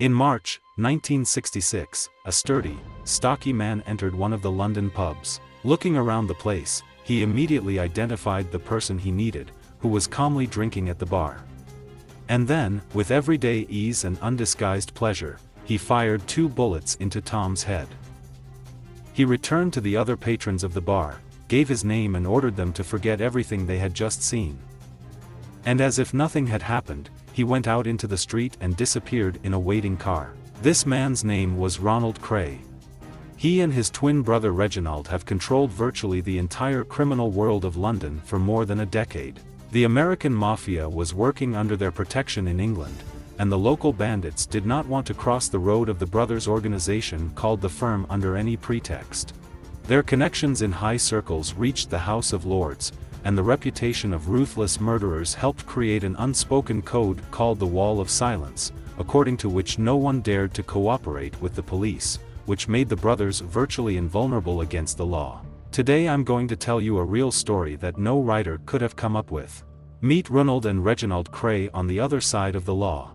In March 1966, a sturdy, stocky man entered one of the London pubs. Looking around the place, he immediately identified the person he needed, who was calmly drinking at the bar. And then, with everyday ease and undisguised pleasure, he fired 2 bullets into Tom's head. He returned to the other patrons of the bar, gave his name and ordered them to forget everything they had just seen. And as if nothing had happened, he went out into the street and disappeared in a waiting car. This man's name was Ronald Cray. He and his twin brother Reginald have controlled virtually the entire criminal world of London for more than a decade. The American Mafia was working under their protection in England, and the local bandits did not want to cross the road of the brothers' organization called the Firm under any pretext. Their connections in high circles reached the House of Lords, and the reputation of ruthless murderers helped create an unspoken code called the Wall of Silence, according to which no one dared to cooperate with the police, which made the brothers virtually invulnerable against the law. Today I'm going to tell you a real story that no writer could have come up with. Meet Ronald and Reginald Cray on the other side of the law.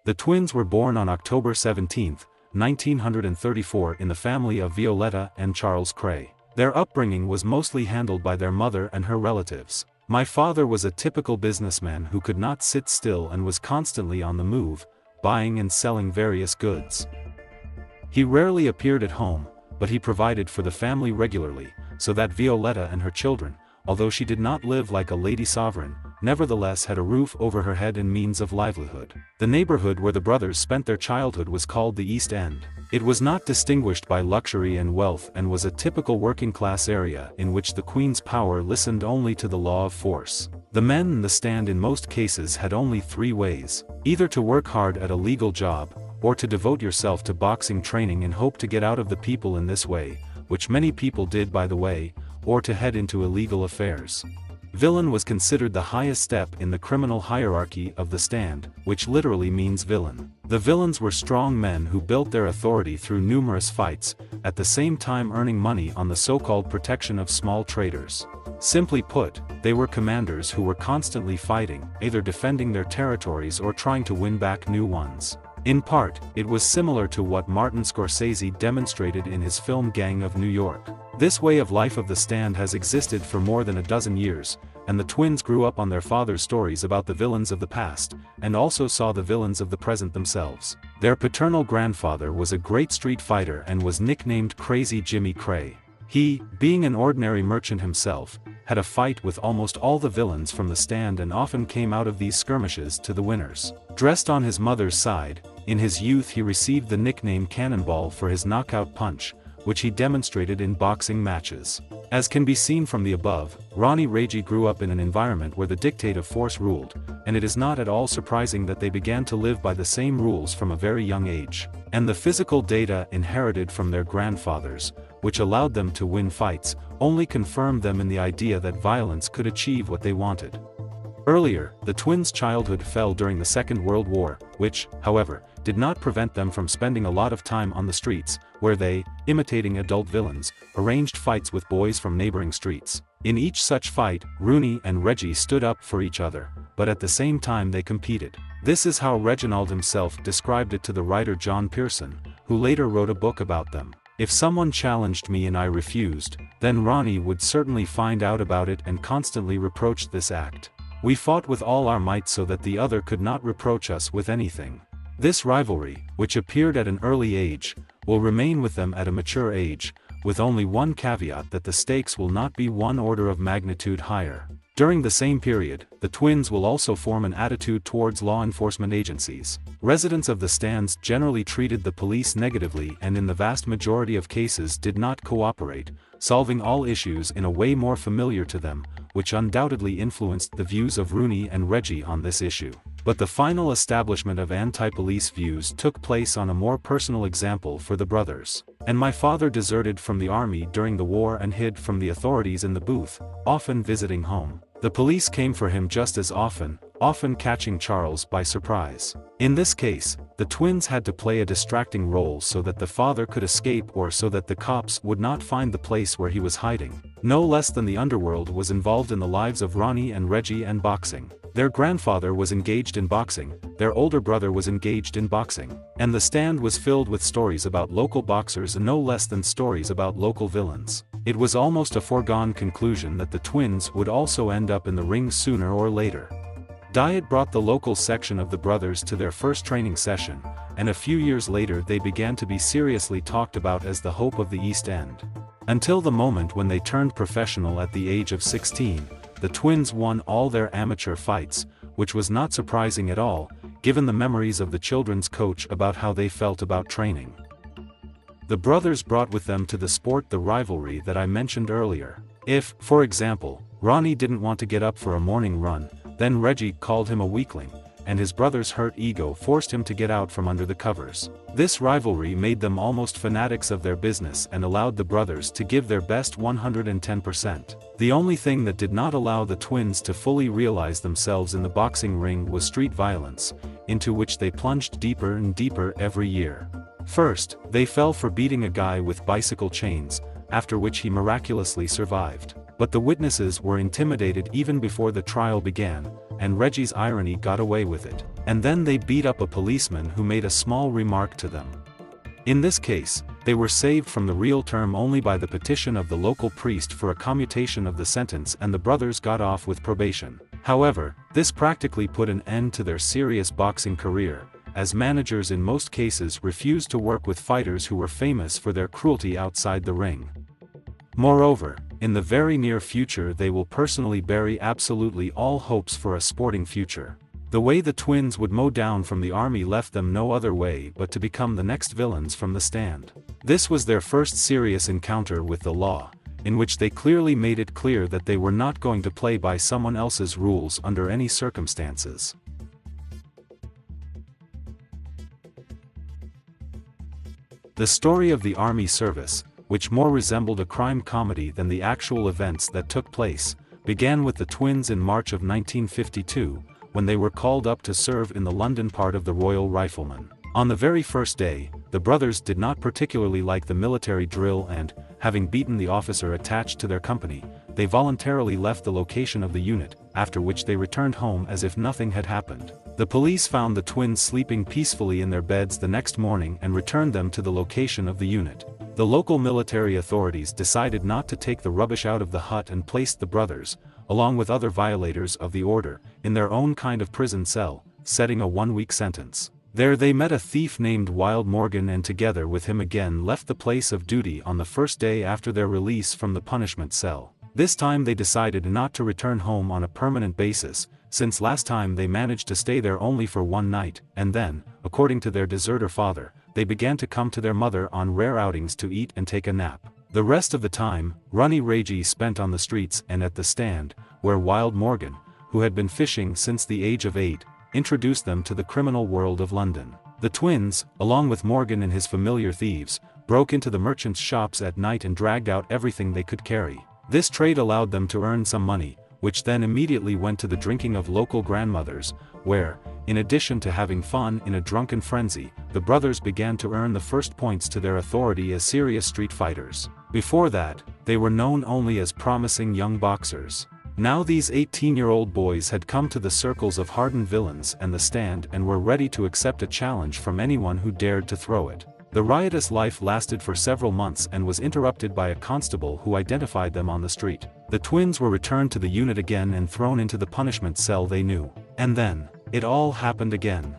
The twins were born on October 17, 1934 in the family of Violetta and Charles Cray. Their upbringing was mostly handled by their mother and her relatives. My father was a typical businessman who could not sit still and was constantly on the move, buying and selling various goods. He rarely appeared at home, but he provided for the family regularly, so that Violetta and her children, although she did not live like a lady sovereign, nevertheless had a roof over her head and means of livelihood. The neighborhood where the brothers spent their childhood was called the East End. It was not distinguished by luxury and wealth and was a typical working-class area in which the Queen's power listened only to the law of force. The men in the stand in most cases had only 3 ways: either to work hard at a legal job, or to devote yourself to boxing training and hope to get out of the people in this way, which many people did by the way, or to head into illegal affairs. Villain was considered the highest step in the criminal hierarchy of the stand, which literally means villain. The villains were strong men who built their authority through numerous fights, at the same time earning money on the so-called protection of small traders. Simply put, they were commanders who were constantly fighting, either defending their territories or trying to win back new ones. In part, it was similar to what Martin Scorsese demonstrated in his film Gang of New York. This way of life of the stand has existed for more than a dozen years, and the twins grew up on their father's stories about the villains of the past, and also saw the villains of the present themselves. Their paternal grandfather was a great street fighter and was nicknamed Crazy Jimmy Cray. He, being an ordinary merchant himself, had a fight with almost all the villains from the stand and often came out of these skirmishes to the winners. Dressed on his mother's side, in his youth he received the nickname Cannonball for his knockout punch, which he demonstrated in boxing matches. As can be seen from the above, Ronnie Reggie grew up in an environment where the dictate of force ruled, and it is not at all surprising that they began to live by the same rules from a very young age. And the physical data inherited from their grandfathers, which allowed them to win fights, only confirmed them in the idea that violence could achieve what they wanted. Earlier, the twins' childhood fell during the Second World War, which, however, did not prevent them from spending a lot of time on the streets, where they, imitating adult villains, arranged fights with boys from neighboring streets. In each such fight, Rooney and Reggie stood up for each other, but at the same time they competed. This is how Reginald himself described it to the writer John Pearson, who later wrote a book about them. If someone challenged me and I refused, then Ronnie would certainly find out about it and constantly reproach this act. We fought with all our might so that the other could not reproach us with anything. This rivalry, which appeared at an early age, will remain with them at a mature age, with only one caveat that the stakes will not be one order of magnitude higher. During the same period, the twins will also form an attitude towards law enforcement agencies. Residents of the stands generally treated the police negatively and in the vast majority of cases did not cooperate, solving all issues in a way more familiar to them, which undoubtedly influenced the views of Rooney and Reggie on this issue. But the final establishment of anti-police views took place on a more personal example for the brothers. And my father deserted from the army during the war and hid from the authorities in the booth, often visiting home. The police came for him just as often catching Charles by surprise. In this case, the twins had to play a distracting role so that the father could escape or so that the cops would not find the place where he was hiding. No less than the underworld was involved in the lives of Ronnie and Reggie and boxing. Their grandfather was engaged in boxing, their older brother was engaged in boxing, and the stand was filled with stories about local boxers and no less than stories about local villains. It was almost a foregone conclusion that the twins would also end up in the ring sooner or later. Diet brought the local section of the brothers to their first training session, and a few years later they began to be seriously talked about as the hope of the East End. Until the moment when they turned professional at the age of 16, the twins won all their amateur fights, which was not surprising at all, given the memories of the children's coach about how they felt about training. The brothers brought with them to the sport the rivalry that I mentioned earlier. If, for example, Ronnie didn't want to get up for a morning run, then Reggie called him a weakling, and his brother's hurt ego forced him to get out from under the covers. This rivalry made them almost fanatics of their business and allowed the brothers to give their best 110%. The only thing that did not allow the twins to fully realize themselves in the boxing ring was street violence, into which they plunged deeper and deeper every year. First, they fell for beating a guy with bicycle chains, after which he miraculously survived. But the witnesses were intimidated even before the trial began, and Reggie's irony got away with it. And then they beat up a policeman who made a small remark to them. In this case, they were saved from the real term only by the petition of the local priest for a commutation of the sentence, and the brothers got off with probation. However, this practically put an end to their serious boxing career, as managers in most cases refused to work with fighters who were famous for their cruelty outside the ring. Moreover, in the very near future they will personally bury absolutely all hopes for a sporting future. The way the twins would mow down from the army left them no other way but to become the next villains from the stand. This was their first serious encounter with the law, in which they clearly made it clear that they were not going to play by someone else's rules under any circumstances. The story of the army service, which more resembled a crime comedy than the actual events that took place, began with the twins in March of 1952, when they were called up to serve in the London part of the Royal Riflemen. On the very first day, the brothers did not particularly like the military drill and, having beaten the officer attached to their company, they voluntarily left the location of the unit, after which they returned home as if nothing had happened. The police found the twins sleeping peacefully in their beds the next morning and returned them to the location of the unit. The local military authorities decided not to take the rubbish out of the hut and placed the brothers, along with other violators of the order, in their own kind of prison cell, setting a 1-week sentence. There they met a thief named Wild Morgan and together with him again left the place of duty on the first day after their release from the punishment cell. This time they decided not to return home on a permanent basis, since last time they managed to stay there only for one night, and then, according to their deserter father, they began to come to their mother on rare outings to eat and take a nap. The rest of the time, Reggie spent on the streets and at the stand, where Wild Morgan, who had been fishing since the age of 8, introduced them to the criminal world of London. The twins, along with Morgan and his familiar thieves, broke into the merchants' shops at night and dragged out everything they could carry. This trade allowed them to earn some money, which then immediately went to the drinking of local grandmothers, where, in addition to having fun in a drunken frenzy, the brothers began to earn the first points to their authority as serious street fighters. Before that, they were known only as promising young boxers. Now these 18-year-old boys had come to the circles of hardened villains and the stand and were ready to accept a challenge from anyone who dared to throw it. The riotous life lasted for several months and was interrupted by a constable who identified them on the street. The twins were returned to the unit again and thrown into the punishment cell they knew. And then, it all happened again.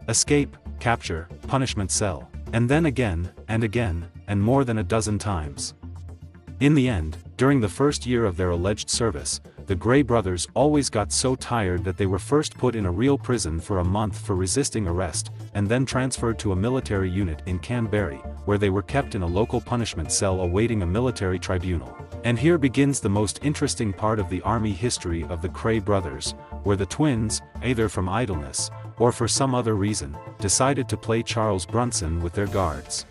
Escape, capture, punishment cell. And then again, and more than a dozen times. In the end, during the first year of their alleged service, the Grey brothers always got so tired that they were first put in a real prison for a month for resisting arrest, and then transferred to a military unit in Canberra, where they were kept in a local punishment cell awaiting a military tribunal. And here begins the most interesting part of the army history of the Grey brothers, where the twins, either from idleness, or for some other reason, decided to play Charles Bronson with their guards.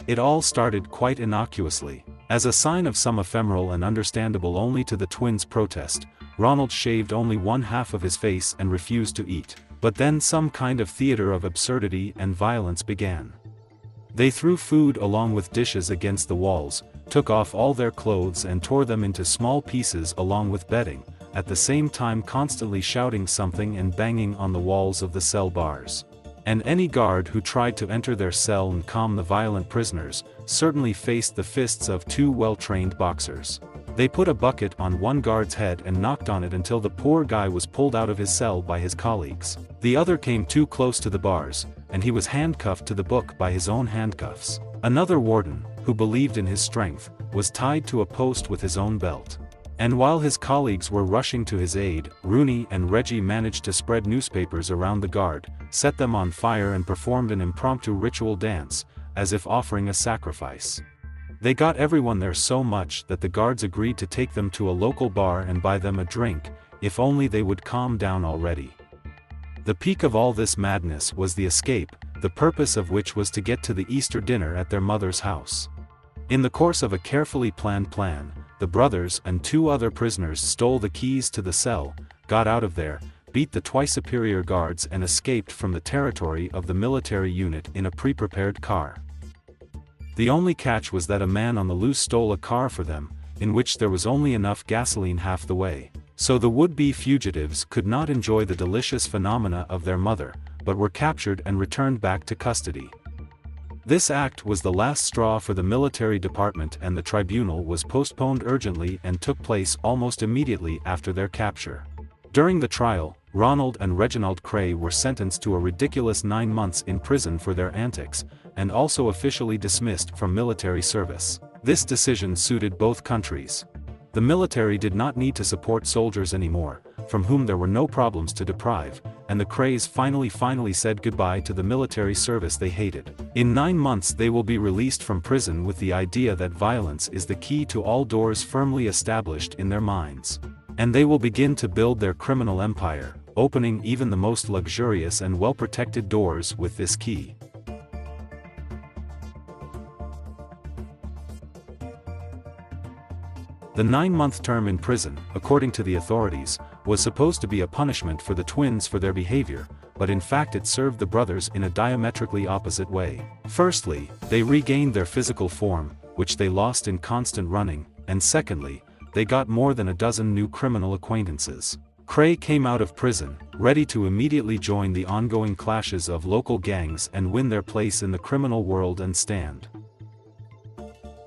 It all started quite innocuously. As a sign of some ephemeral and understandable only to the twins' protest, Ronald shaved only one half of his face and refused to eat. But then some kind of theater of absurdity and violence began. They threw food along with dishes against the walls, took off all their clothes and tore them into small pieces along with bedding, at the same time constantly shouting something and banging on the walls of the cell bars. And any guard who tried to enter their cell and calm the violent prisoners, certainly faced the fists of two well-trained boxers. They put a bucket on one guard's head and knocked on it until the poor guy was pulled out of his cell by his colleagues. The other came too close to the bars, and he was handcuffed to the book by his own handcuffs. Another warden, who believed in his strength, was tied to a post with his own belt. And while his colleagues were rushing to his aid, Rooney and Reggie managed to spread newspapers around the guard, set them on fire and performed an impromptu ritual dance, as if offering a sacrifice. They got everyone there so much that the guards agreed to take them to a local bar and buy them a drink, if only they would calm down already. The peak of all this madness was the escape, the purpose of which was to get to the Easter dinner at their mother's house. In the course of a carefully planned plan, the brothers and two other prisoners stole the keys to the cell, got out of there, beat the twice superior guards and escaped from the territory of the military unit in a pre-prepared car. The only catch was that a man on the loose stole a car for them, in which there was only enough gasoline half the way. So the would-be fugitives could not enjoy the delicious phenomena of their mother, but were captured and returned back to custody. This act was the last straw for the military department, and the tribunal was postponed urgently and took place almost immediately after their capture. During the trial, Ronald and Reginald Cray were sentenced to a ridiculous 9 months in prison for their antics, and also officially dismissed from military service. This decision suited both countries. The military did not need to support soldiers anymore, from whom there were no problems to deprive, and the Crays finally said goodbye to the military service they hated. In 9 months they will be released from prison with the idea that violence is the key to all doors firmly established in their minds. And they will begin to build their criminal empire, opening even the most luxurious and well-protected doors with this key. The 9-month term in prison, according to the authorities, was supposed to be a punishment for the twins for their behavior, but in fact it served the brothers in a diametrically opposite way. Firstly, they regained their physical form, which they lost in constant running, and secondly, they got more than a dozen new criminal acquaintances. Cray came out of prison, ready to immediately join the ongoing clashes of local gangs and win their place in the criminal world and stand.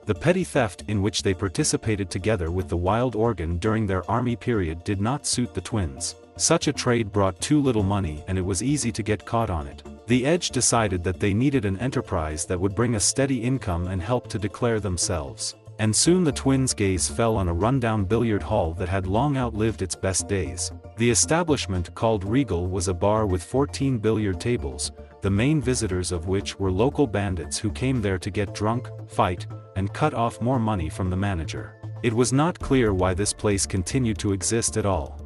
The petty theft in which they participated together with the wild organ during their army period did not suit the twins. Such a trade brought too little money and it was easy to get caught on it. The Edge decided that they needed an enterprise that would bring a steady income and help to declare themselves. And soon the twins' gaze fell on a rundown billiard hall that had long outlived its best days. The establishment, called Regal, was a bar with 14 billiard tables, the main visitors of which were local bandits who came there to get drunk, fight, and cut off more money from the manager. It was not clear why this place continued to exist at all.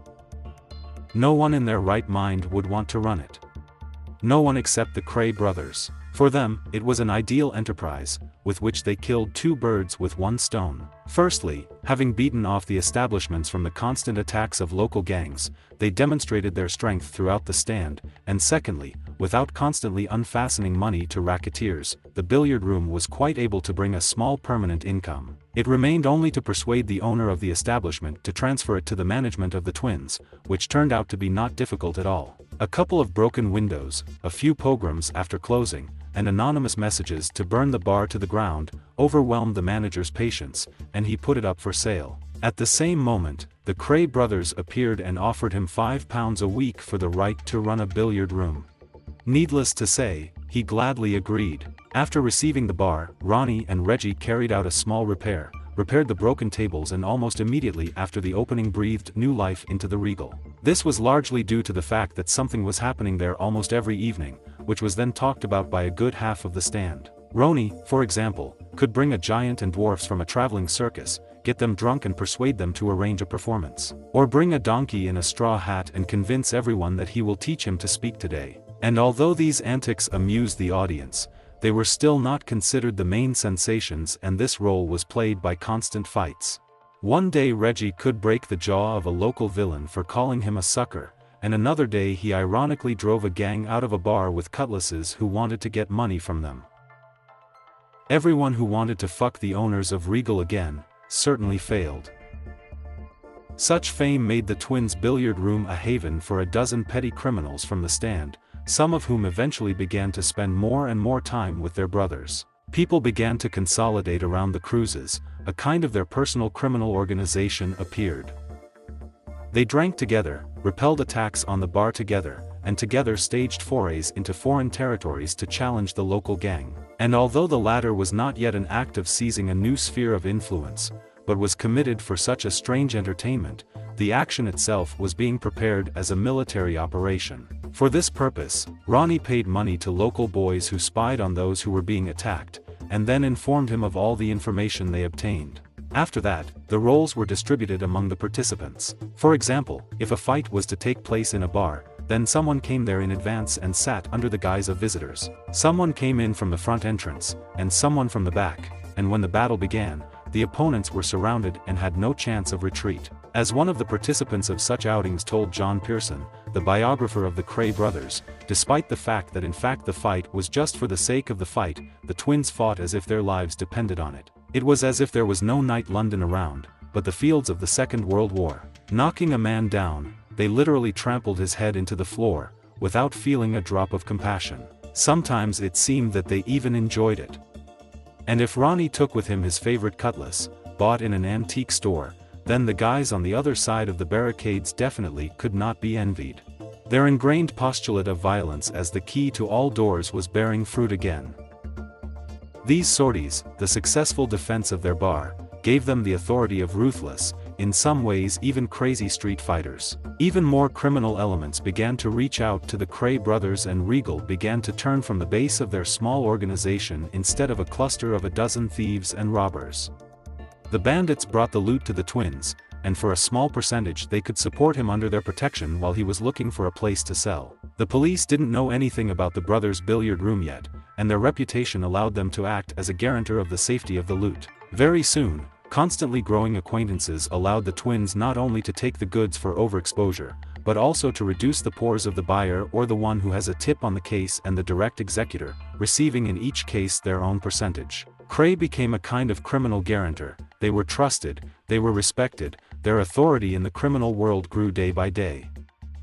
No one in their right mind would want to run it. No one except the Cray brothers. For them, it was an ideal enterprise, with which they killed 2 birds with 1 stone. Firstly, having beaten off the establishments from the constant attacks of local gangs, they demonstrated their strength throughout the stand, and secondly, without constantly unfastening money to racketeers, the billiard room was quite able to bring a small permanent income. It remained only to persuade the owner of the establishment to transfer it to the management of the twins, which turned out to be not difficult at all. A couple of broken windows, a few pogroms after closing, and anonymous messages to burn the bar to the ground, overwhelmed the manager's patience, and he put it up for sale. At the same moment, the Cray brothers appeared and offered him £5 a week for the right to run a billiard room. Needless to say, he gladly agreed. After receiving the bar, Ronnie and Reggie carried out a small repair, repaired the broken tables, and almost immediately after the opening breathed new life into the Regal. This was largely due to the fact that something was happening there almost every evening, which was then talked about by a good half of the stand. Ronnie, for example, could bring a giant and dwarfs from a traveling circus, get them drunk and persuade them to arrange a performance. Or bring a donkey in a straw hat and convince everyone that he will teach him to speak today. And although these antics amused the audience, they were still not considered the main sensations, and this role was played by constant fights. One day Reggie could break the jaw of a local villain for calling him a sucker, and another day he ironically drove a gang out of a bar with cutlasses who wanted to get money from them. Everyone who wanted to fuck the owners of Regal again, certainly failed. Such fame made the twins' billiard room a haven for a dozen petty criminals from the stand, some of whom eventually began to spend more and more time with their brothers. People began to consolidate around the cruises, a kind of their personal criminal organization appeared. They drank together, repelled attacks on the bar together, and together staged forays into foreign territories to challenge the local gang. And although the latter was not yet an act of seizing a new sphere of influence, but was committed for such a strange entertainment, the action itself was being prepared as a military operation. For this purpose, Ronnie paid money to local boys who spied on those who were being attacked, and then informed him of all the information they obtained. After that, the roles were distributed among the participants. For example, if a fight was to take place in a bar, then someone came there in advance and sat under the guise of visitors. Someone came in from the front entrance, and someone from the back, and when the battle began, the opponents were surrounded and had no chance of retreat. As one of the participants of such outings told John Pearson, the biographer of the Cray brothers, despite the fact that in fact the fight was just for the sake of the fight, the twins fought as if their lives depended on it. It was as if there was no night London around, but the fields of the Second World War. Knocking a man down, they literally trampled his head into the floor, without feeling a drop of compassion. Sometimes it seemed that they even enjoyed it. And if Ronnie took with him his favorite cutlass, bought in an antique store, then the guys on the other side of the barricades definitely could not be envied. Their ingrained postulate of violence as the key to all doors was bearing fruit again. These sorties, the successful defense of their bar, gave them the authority of ruthless, in some ways even crazy street fighters. Even more criminal elements began to reach out to the Cray brothers, and Regal began to turn from the base of their small organization instead of a cluster of a dozen thieves and robbers. The bandits brought the loot to the twins, and for a small percentage they could support him under their protection while he was looking for a place to sell. The police didn't know anything about the brothers' billiard room yet, and their reputation allowed them to act as a guarantor of the safety of the loot. Very soon, constantly growing acquaintances allowed the twins not only to take the goods for overexposure, but also to reduce the pores of the buyer or the one who has a tip on the case and the direct executor, receiving in each case their own percentage. Cray became a kind of criminal guarantor. They were trusted, they were respected, their authority in the criminal world grew day by day.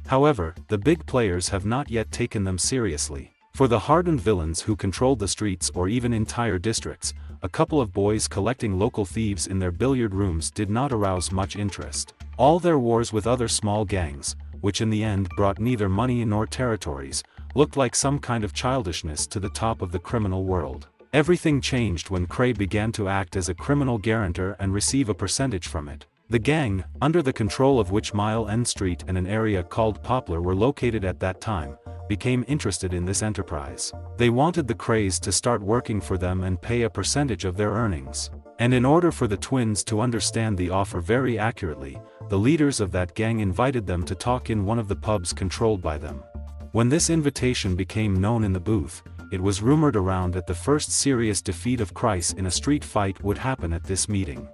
However, the big players have not yet taken them seriously. For the hardened villains who controlled the streets or even entire districts, a couple of boys collecting local thieves in their billiard rooms did not arouse much interest. All their wars with other small gangs, which in the end brought neither money nor territories, looked like some kind of childishness to the top of the criminal world. Everything changed when Cray began to act as a criminal guarantor and receive a percentage from it. The gang, under the control of which Mile End Street and an area called Poplar were located at that time, became interested in this enterprise. They wanted the Crays to start working for them and pay a percentage of their earnings. And in order for the twins to understand the offer very accurately, the leaders of that gang invited them to talk in one of the pubs controlled by them. When this invitation became known in the booth, it was rumored around that the first serious defeat of Christ in a street fight would happen at this meeting.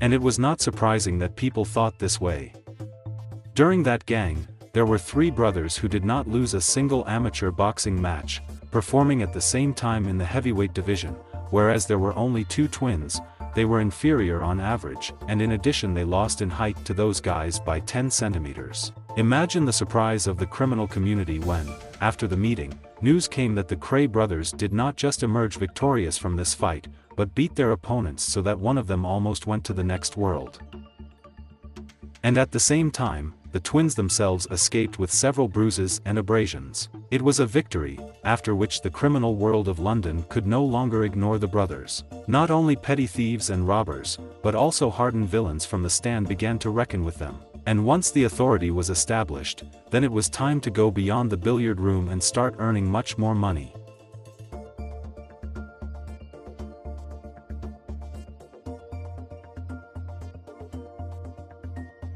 And it was not surprising that people thought this way. During that gang, there were 3 brothers who did not lose a single amateur boxing match, performing at the same time in the heavyweight division, whereas there were only 2 twins. They were inferior on average, and in addition they lost in height to those guys by 10 centimeters. Imagine the surprise of the criminal community when, after the meeting, news came that the Cray brothers did not just emerge victorious from this fight, but beat their opponents so that one of them almost went to the next world. And at the same time, the twins themselves escaped with several bruises and abrasions. It was a victory, after which the criminal world of London could no longer ignore the brothers. Not only petty thieves and robbers, but also hardened villains from the stand began to reckon with them. And once the authority was established, then it was time to go beyond the billiard room and start earning much more money.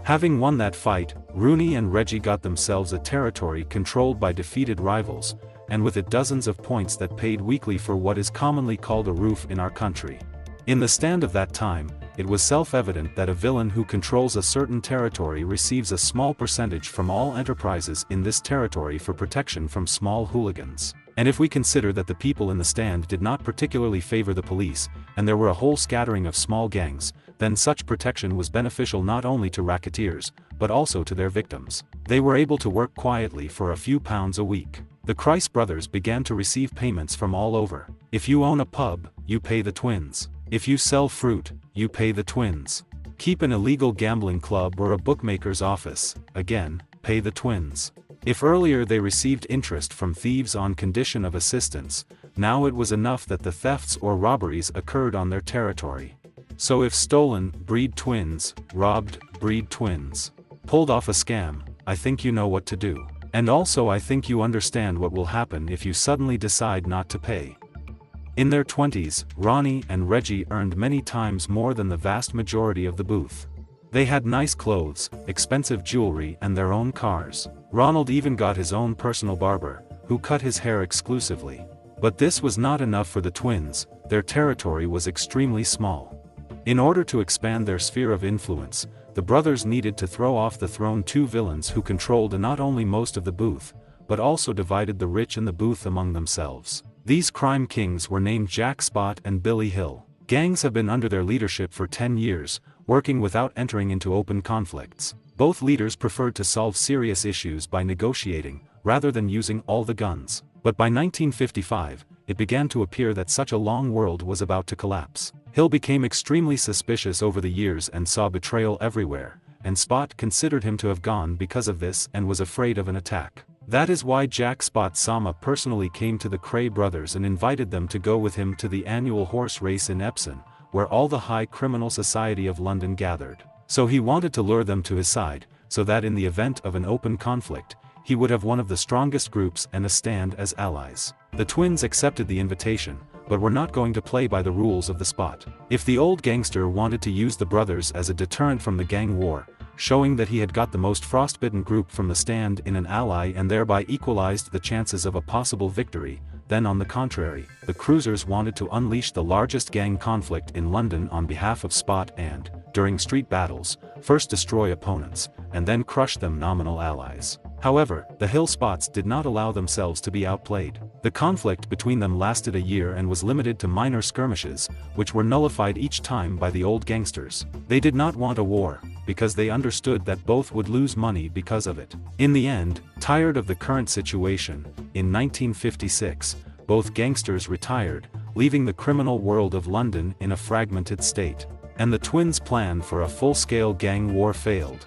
Having won that fight, Rooney and Reggie got themselves a territory controlled by defeated rivals, and with it dozens of points that paid weekly for what is commonly called a roof in our country. In the stand of that time, it was self-evident that a villain who controls a certain territory receives a small percentage from all enterprises in this territory for protection from small hooligans. And if we consider that the people in the stand did not particularly favor the police, and there were a whole scattering of small gangs, then such protection was beneficial not only to racketeers, but also to their victims. They were able to work quietly for a few pounds a week. The Christ brothers began to receive payments from all over. If you own a pub, you pay the twins. If you sell fruit, you pay the twins. Keep an illegal gambling club or a bookmaker's office, again, pay the twins. If earlier they received interest from thieves on condition of assistance, now it was enough that the thefts or robberies occurred on their territory. So if stolen, breed twins, robbed, breed twins. Pulled off a scam, I think you know what to do. And also I think you understand what will happen if you suddenly decide not to pay. In their 20s, Ronnie and Reggie earned many times more than the vast majority of the booth. They had nice clothes, expensive jewelry and their own cars. Ronald even got his own personal barber, who cut his hair exclusively. But this was not enough for the twins, their territory was extremely small. In order to expand their sphere of influence, the brothers needed to throw off the throne two villains who controlled not only most of the booth, but also divided the rich in the booth among themselves. These crime kings were named Jack Spot and Billy Hill. Gangs have been under their leadership for 10 years, working without entering into open conflicts. Both leaders preferred to solve serious issues by negotiating, rather than using all the guns. But by 1955, it began to appear that such a long world was about to collapse. Hill became extremely suspicious over the years and saw betrayal everywhere, and Spot considered him to have gone because of this and was afraid of an attack. That is why Jack Spot Sama personally came to the Cray brothers and invited them to go with him to the annual horse race in Epsom, where all the high criminal society of London gathered. So he wanted to lure them to his side, so that in the event of an open conflict, he would have one of the strongest groups and a stand as allies. The twins accepted the invitation, but were not going to play by the rules of the Spot. If the old gangster wanted to use the brothers as a deterrent from the gang war, showing that he had got the most frostbitten group from the stand in an ally and thereby equalized the chances of a possible victory, then on the contrary, the cruisers wanted to unleash the largest gang conflict in London on behalf of Spot and, during street battles, first destroy opponents, and then crush them nominal allies. However, the Hill Spots did not allow themselves to be outplayed. The conflict between them lasted a year and was limited to minor skirmishes, which were nullified each time by the old gangsters. They did not want a war, because they understood that both would lose money because of it. In the end, tired of the current situation, in 1956, both gangsters retired, leaving the criminal world of London in a fragmented state. And the twins' plan for a full-scale gang war failed.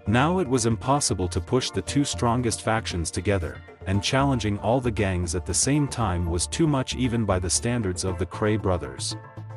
Now it was impossible to push the two strongest factions together, and challenging all the gangs at the same time was too much even by the standards of the Cray brothers.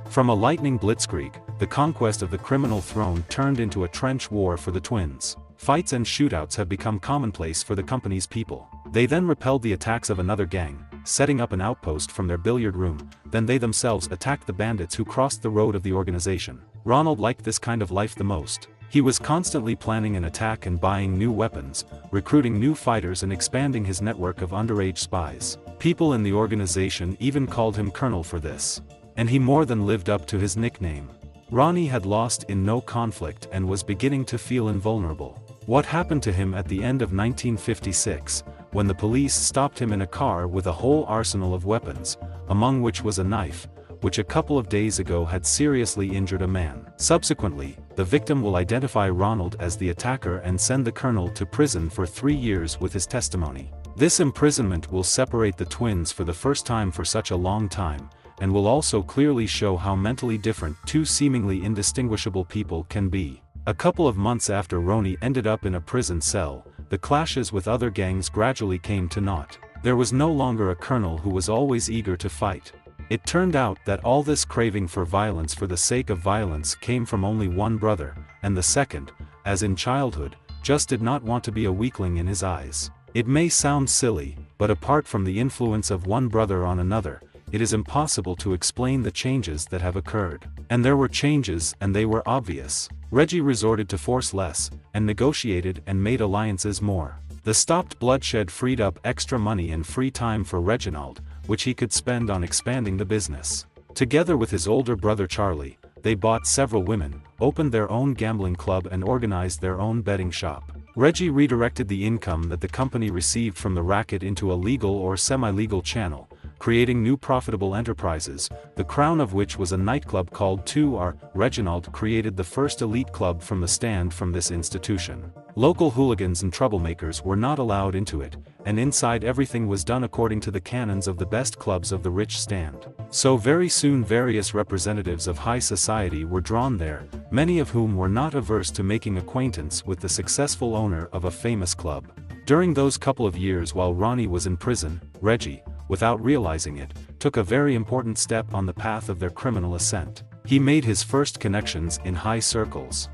From a lightning blitzkrieg, the conquest of the criminal throne turned into a trench war for the twins. Fights and shootouts have become commonplace for the company's people. They then repelled the attacks of another gang, setting up an outpost from their billiard room, then they themselves attacked the bandits who crossed the road of the organization. Ronald liked this kind of life the most. He was constantly planning an attack and buying new weapons, recruiting new fighters and expanding his network of underage spies. People in the organization even called him Colonel for this. And he more than lived up to his nickname. Ronnie had lost in no conflict and was beginning to feel invulnerable. What happened to him at the end of 1956, when the police stopped him in a car with a whole arsenal of weapons, among which was a knife, which a couple of days ago had seriously injured a man. Subsequently, the victim will identify Ronald as the attacker and send the colonel to prison for 3 years with his testimony. This imprisonment will separate the twins for the first time for such a long time, and will also clearly show how mentally different two seemingly indistinguishable people can be. A couple of months after Ronnie ended up in a prison cell, the clashes with other gangs gradually came to naught. There was no longer a colonel who was always eager to fight. It turned out that all this craving for violence for the sake of violence came from only one brother, and the second, as in childhood, just did not want to be a weakling in his eyes. It may sound silly, but apart from the influence of one brother on another, it is impossible to explain the changes that have occurred. And there were changes and they were obvious. Reggie resorted to force less, and negotiated and made alliances more. The stopped bloodshed freed up extra money and free time for Reginald, which he could spend on expanding the business. Together with his older brother Charlie, they bought several women, opened their own gambling club and organized their own betting shop. Reggie redirected the income that the company received from the racket into a legal or semi-legal channel, creating new profitable enterprises, the crown of which was a nightclub called 2R. Reginald created the first elite club from the stand from this institution. Local hooligans and troublemakers were not allowed into it, and inside everything was done according to the canons of the best clubs of the rich stand. So very soon various representatives of high society were drawn there, many of whom were not averse to making acquaintance with the successful owner of a famous club. During those couple of years while Ronnie was in prison, Reggie, without realizing it, took a very important step on the path of their criminal ascent. He made his first connections in high circles.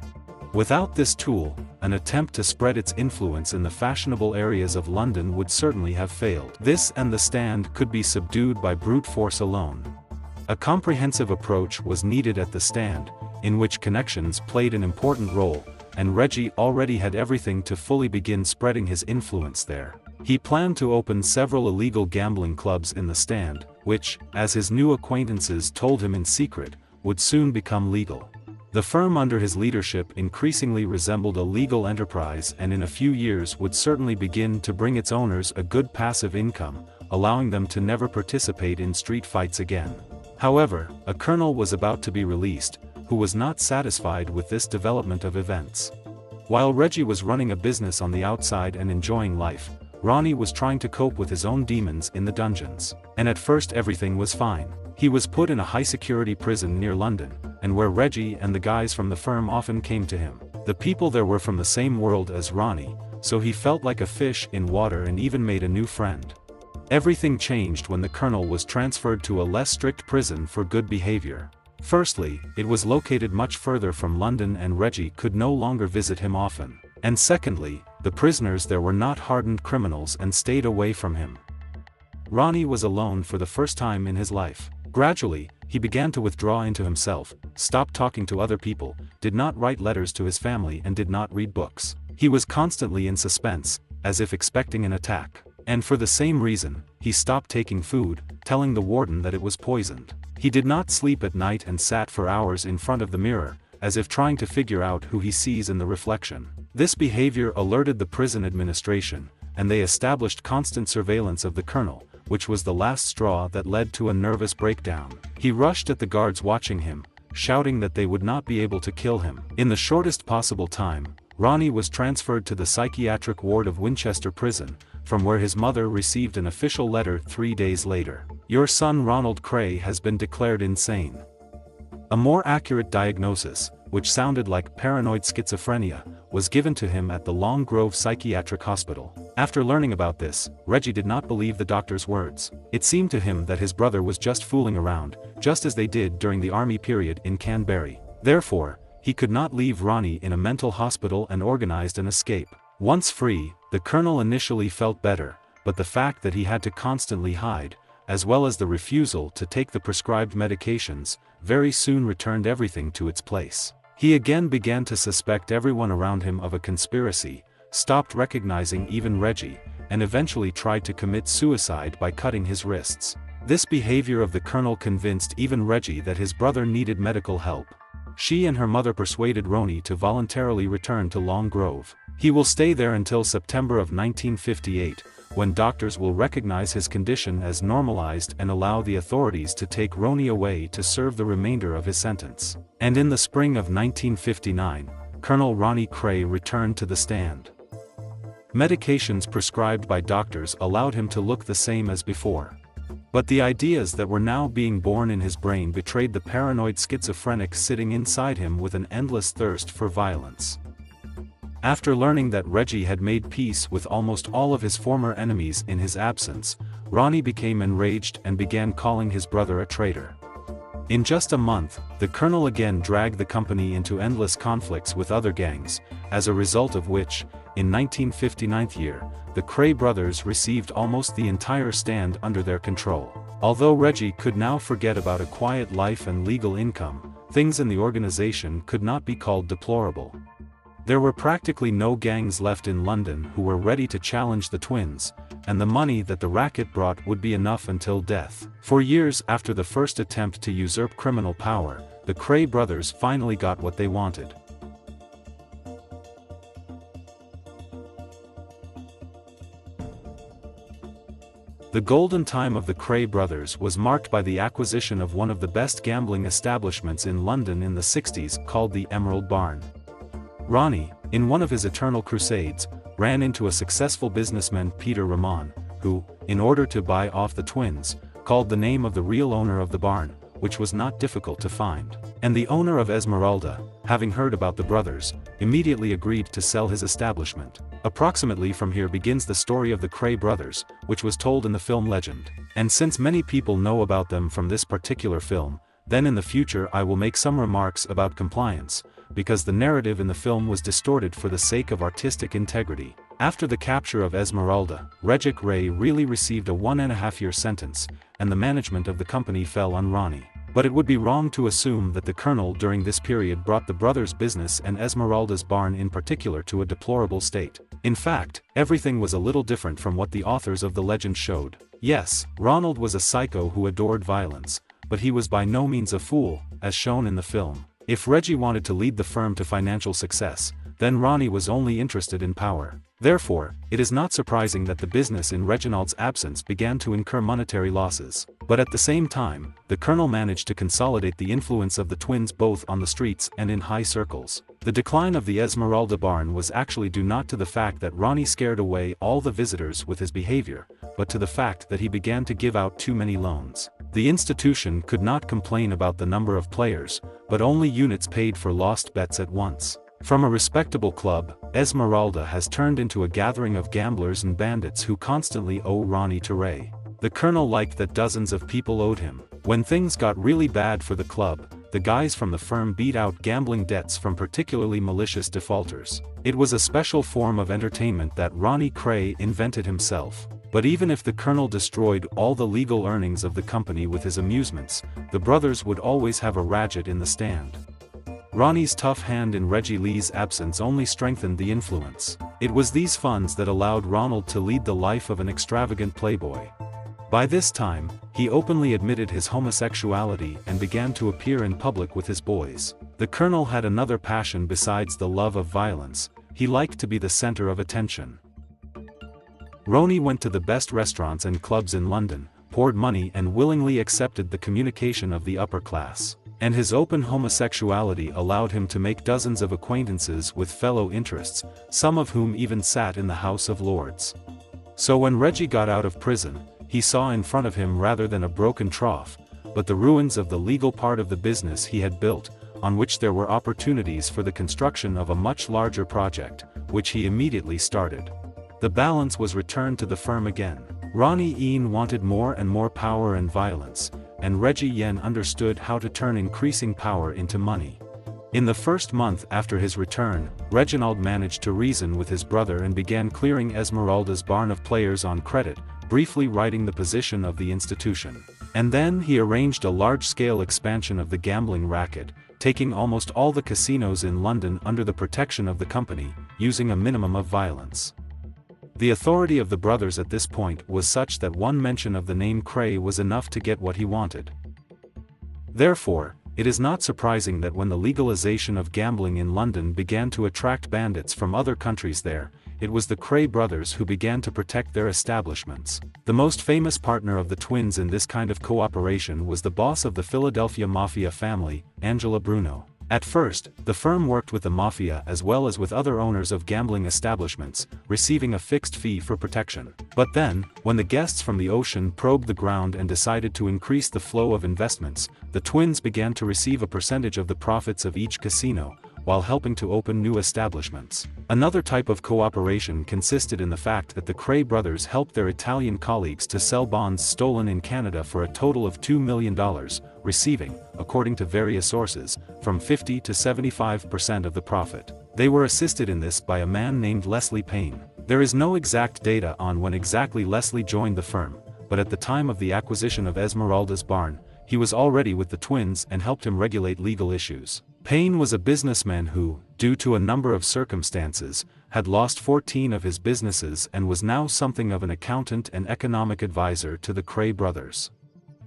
Without this tool, an attempt to spread its influence in the fashionable areas of London would certainly have failed. This and the stand could be subdued by brute force alone. A comprehensive approach was needed at the stand, in which connections played an important role, and Reggie already had everything to fully begin spreading his influence there. He planned to open several illegal gambling clubs in the stand, which, as his new acquaintances told him in secret, would soon become legal. The firm under his leadership increasingly resembled a legal enterprise and in a few years would certainly begin to bring its owners a good passive income, allowing them to never participate in street fights again. However, a colonel was about to be released, who was not satisfied with this development of events. While Reggie was running a business on the outside and enjoying life, Ronnie was trying to cope with his own demons in the dungeons. And at first everything was fine. He was put in a high-security prison near London, and where Reggie and the guys from the firm often came to him. The people there were from the same world as Ronnie, so he felt like a fish in water and even made a new friend. Everything changed when the colonel was transferred to a less strict prison for good behavior. Firstly, it was located much further from London and Reggie could no longer visit him often. And secondly, the prisoners there were not hardened criminals and stayed away from him. Ronnie was alone for the first time in his life. Gradually, he began to withdraw into himself, stopped talking to other people, did not write letters to his family and did not read books. He was constantly in suspense, as if expecting an attack. And for the same reason, he stopped taking food, telling the warden that it was poisoned. He did not sleep at night and sat for hours in front of the mirror, as if trying to figure out who he sees in the reflection. This behavior alerted the prison administration, and they established constant surveillance of the colonel, which was the last straw that led to a nervous breakdown. He rushed at the guards watching him, shouting that they would not be able to kill him. In the shortest possible time, Ronnie was transferred to the psychiatric ward of Winchester Prison, from where his mother received an official letter 3 days later. "Your son Ronald Cray has been declared insane." A more accurate diagnosis, which sounded like paranoid schizophrenia, was given to him at the Long Grove Psychiatric Hospital. After learning about this, Reggie did not believe the doctor's words. It seemed to him that his brother was just fooling around, just as they did during the army period in Canberra. Therefore, he could not leave Ronnie in a mental hospital and organized an escape. Once free, the colonel initially felt better, but the fact that he had to constantly hide, as well as the refusal to take the prescribed medications, very soon returned everything to its place. He again began to suspect everyone around him of a conspiracy, stopped recognizing even Reggie, and eventually tried to commit suicide by cutting his wrists. This behavior of the colonel convinced even Reggie that his brother needed medical help. She and her mother persuaded Ronnie to voluntarily return to Long Grove. He will stay there until September of 1958, when doctors will recognize his condition as normalized and allow the authorities to take Ronnie away to serve the remainder of his sentence. And in the spring of 1959, Colonel Ronnie Cray returned to the stand. Medications prescribed by doctors allowed him to look the same as before. But the ideas that were now being born in his brain betrayed the paranoid schizophrenic sitting inside him with an endless thirst for violence. After learning that Reggie had made peace with almost all of his former enemies in his absence, Ronnie became enraged and began calling his brother a traitor. In just a month, the colonel again dragged the company into endless conflicts with other gangs, as a result of which, in 1959 year, the Cray brothers received almost the entire stand under their control. Although Reggie could now forget about a quiet life and legal income, things in the organization could not be called deplorable. There were practically no gangs left in London who were ready to challenge the twins, and the money that the racket brought would be enough until death. For years after the first attempt to usurp criminal power, the Cray brothers finally got what they wanted. The golden time of the Cray brothers was marked by the acquisition of one of the best gambling establishments in London in the 60s called the Emerald Barn. Ronnie, in one of his eternal crusades, ran into a successful businessman, Peter Ramon, who, in order to buy off the twins, called the name of the real owner of the barn, which was not difficult to find. And the owner of Esmeralda, having heard about the brothers, immediately agreed to sell his establishment. Approximately from here begins the story of the Cray brothers, which was told in the film Legend. And since many people know about them from this particular film, then in the future I will make some remarks about compliance, because the narrative in the film was distorted for the sake of artistic integrity. After the capture of Esmeralda, Reggie Ray really received a 1.5-year sentence, and the management of the company fell on Ronnie. But it would be wrong to assume that the colonel during this period brought the brothers' business and Esmeralda's barn in particular to a deplorable state. In fact, everything was a little different from what the authors of the legend showed. Yes, Ronald was a psycho who adored violence, but he was by no means a fool, as shown in the film. If Reggie wanted to lead the firm to financial success, then Ronnie was only interested in power. Therefore, it is not surprising that the business in Reginald's absence began to incur monetary losses. But at the same time, the colonel managed to consolidate the influence of the twins both on the streets and in high circles. The decline of the Esmeralda barn was actually due not to the fact that Ronnie scared away all the visitors with his behavior, but to the fact that he began to give out too many loans. The institution could not complain about the number of players, but only units paid for lost bets at once. From a respectable club, Esmeralda has turned into a gathering of gamblers and bandits who constantly owe Ronnie to Ray. The colonel liked that dozens of people owed him. When things got really bad for the club, the guys from the firm beat out gambling debts from particularly malicious defaulters. It was a special form of entertainment that Ronnie Cray invented himself. But even if the colonel destroyed all the legal earnings of the company with his amusements, the brothers would always have a Radget in the stand. Ronnie's tough hand in Reggie Lee's absence only strengthened the influence. It was these funds that allowed Ronald to lead the life of an extravagant playboy. By this time, he openly admitted his homosexuality and began to appear in public with his boys. The colonel had another passion besides the love of violence. He liked to be the center of attention. Ronnie went to the best restaurants and clubs in London, poured money and willingly accepted the communication of the upper class. And his open homosexuality allowed him to make dozens of acquaintances with fellow interests, some of whom even sat in the House of Lords. So when Reggie got out of prison, he saw in front of him rather than a broken trough, but the ruins of the legal part of the business he had built, on which there were opportunities for the construction of a much larger project, which he immediately started. The balance was returned to the firm again. Ronnie Ean wanted more and more power and violence, and Reggie Yen understood how to turn increasing power into money. In the first month after his return, Reginald managed to reason with his brother and began clearing Esmeralda's barn of players on credit, briefly righting the position of the institution. And then he arranged a large-scale expansion of the gambling racket, taking almost all the casinos in London under the protection of the company, using a minimum of violence. The authority of the brothers at this point was such that one mention of the name Cray was enough to get what he wanted. Therefore, it is not surprising that when the legalization of gambling in London began to attract bandits from other countries there, it was the Cray brothers who began to protect their establishments. The most famous partner of the twins in this kind of cooperation was the boss of the Philadelphia Mafia family, Angela Bruno. At first, the firm worked with the Mafia as well as with other owners of gambling establishments, receiving a fixed fee for protection. But then, when the guests from the ocean probed the ground and decided to increase the flow of investments, the twins began to receive a percentage of the profits of each casino, while helping to open new establishments. Another type of cooperation consisted in the fact that the Cray brothers helped their Italian colleagues to sell bonds stolen in Canada for a total of $2 million, receiving, according to various sources, from 50 to 75% of the profit. They were assisted in this by a man named Leslie Payne. There is no exact data on when exactly Leslie joined the firm, but at the time of the acquisition of Esmeralda's barn, he was already with the twins and helped him regulate legal issues. Payne was a businessman who, due to a number of circumstances, had lost 14 of his businesses and was now something of an accountant and economic advisor to the Cray brothers.